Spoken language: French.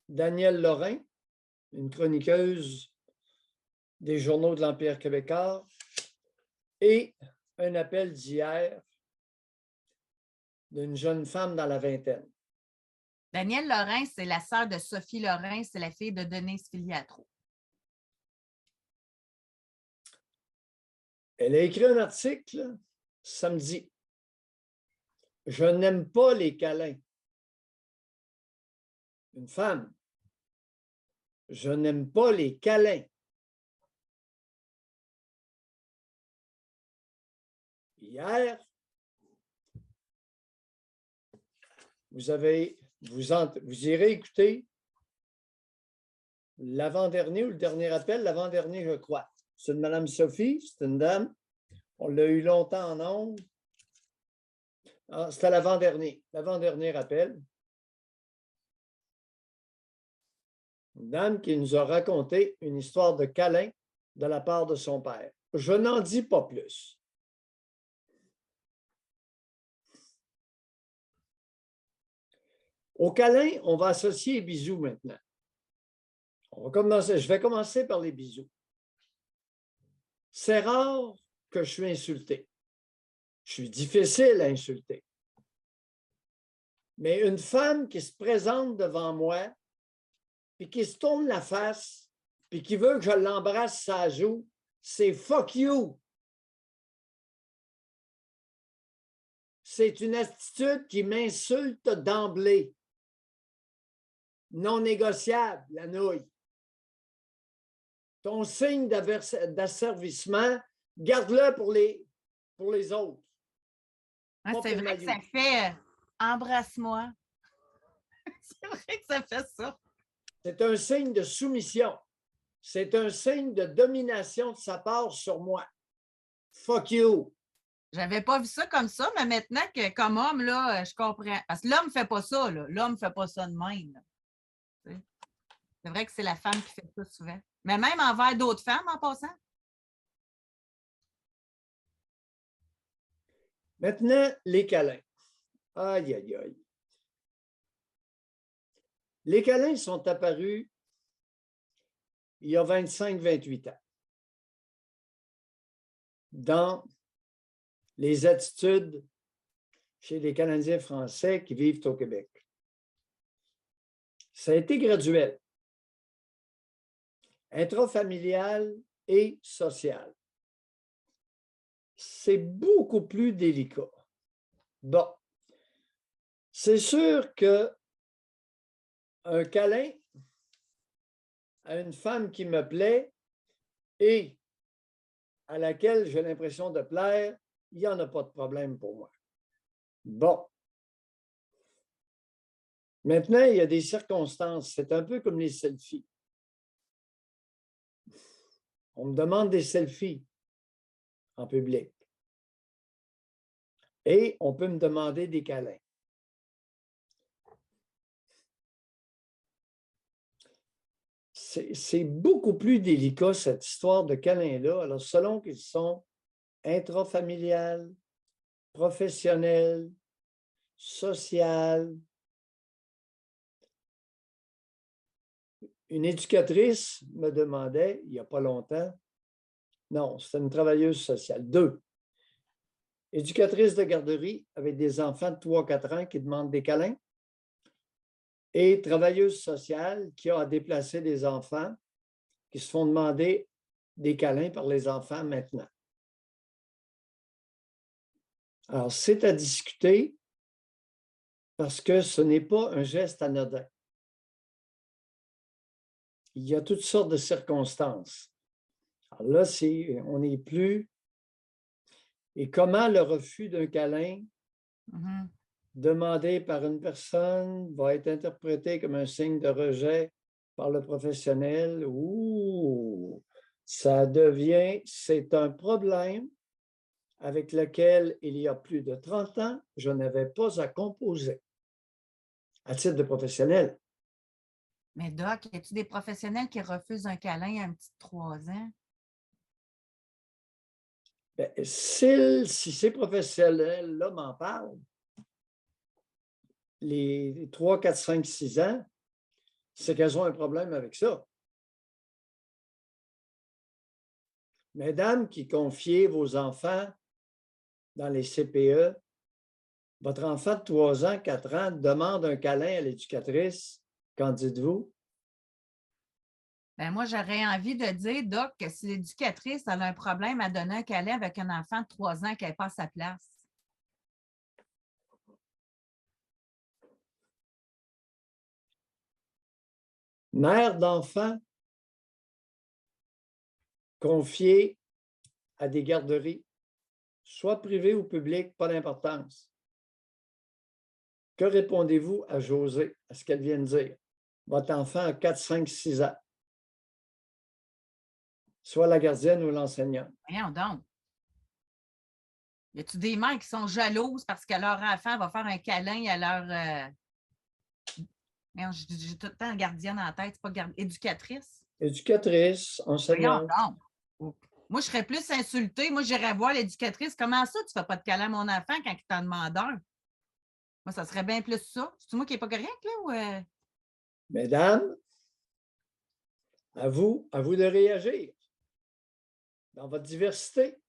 Danielle Lorrain, une chroniqueuse des journaux de l'Empire québécois, et un appel d'hier d'une jeune femme dans la vingtaine. Danielle Lorrain, c'est la sœur de Sophie Lorrain, c'est la fille de Denise Filiatro. Elle a écrit un article samedi. Je n'aime pas les câlins. Une femme. Je n'aime pas les câlins. Hier, vous irez écouter l'avant-dernier ou le dernier appel, l'avant-dernier, je crois. C'est une Mme Sophie, c'est une dame. On l'a eu longtemps en ondes. C'était l'avant-dernier appel. Une dame qui nous a raconté une histoire de câlin de la part de son père. Je n'en dis pas plus. Au câlin, on va associer les bisous maintenant. Je vais commencer par les bisous. C'est rare que je suis insulté. Je suis difficile à insulter. Mais une femme qui se présente devant moi, puis qui se tourne la face, puis qui veut que je l'embrasse sa joue, c'est fuck you. C'est une attitude qui m'insulte d'emblée. Non négociable, la nouille. Ton signe d'asservissement, garde-le pour les autres. Ah, c'est vrai que ça fait embrasse-moi. C'est vrai que ça fait ça. C'est un signe de soumission. C'est un signe de domination de sa part sur moi. Fuck you. J'avais pas vu ça comme ça, mais maintenant que comme homme, là, je comprends. Parce que l'homme ne fait pas ça, là. L'homme ne fait pas ça de même. C'est vrai que c'est la femme qui fait ça souvent. Mais même envers d'autres femmes, en passant. Maintenant, les câlins. Aïe, aïe, aïe. Les câlins sont apparus il y a 25-28 ans dans les attitudes chez les Canadiens français qui vivent au Québec. Ça a été graduel, intrafamilial et social. C'est beaucoup plus délicat. Bon, c'est sûr que un câlin à une femme qui me plaît et à laquelle j'ai l'impression de plaire, il n'y en a pas de problème pour moi. Bon. Maintenant, il y a des circonstances. C'est un peu comme les selfies. On me demande des selfies en public. Et on peut me demander des câlins. C'est beaucoup plus délicat, cette histoire de câlins-là. Alors, selon qu'ils sont intrafamiliales, professionnelles, sociales. Une éducatrice me demandait, il n'y a pas longtemps, non, c'était une travailleuse sociale, 2. Éducatrice de garderie avec des enfants de 3-4 ans qui demandent des câlins et travailleuse sociale qui a à déplacer des enfants qui se font demander des câlins par les enfants maintenant. Alors, c'est à discuter parce que ce n'est pas un geste anodin. Il y a toutes sortes de circonstances. Alors là, on n'est plus... Et comment le refus d'un câlin demandé par une personne va être interprété comme un signe de rejet par le professionnel? Ouh, c'est un problème avec lequel, il y a plus de 30 ans, je n'avais pas à composer à titre de professionnel. Mais Doc, y a-t-il des professionnels qui refusent un câlin à un petit de 3 ans? Bien, si ces professionnels-là m'en parlent, les 3, 4, 5, 6 ans, c'est qu'elles ont un problème avec ça. Mesdames qui confiez vos enfants dans les CPE, votre enfant de 3 ans, 4 ans demande un câlin à l'éducatrice. Qu'en dites-vous? Ben moi, j'aurais envie de dire, Doc, que si l'éducatrice elle a un problème à donner un câlin avec un enfant de 3 ans, qu'elle passe sa place. Mère d'enfants confiée à des garderies, soit privées ou publiques, pas d'importance. Que répondez-vous à Josée, à ce qu'elle vient de dire? Votre enfant a 4, 5, 6 ans. Soit la gardienne ou l'enseignante. Voyons donc. Y a-tu des mères qui sont jalouses parce que leur enfant va faire un câlin à leur. J'ai tout le temps gardienne en tête, c'est pas éducatrice. Éducatrice, Voyons enseignante. donc. Moi, je serais plus insultée. Moi, j'irais voir l'éducatrice. Comment ça, tu ne fais pas de câlin à mon enfant quand il t'en demande un? Moi, ça serait bien plus ça. C'est moi qui n'es pas correct, là? Ou, Mesdames, à vous de réagir dans votre diversité.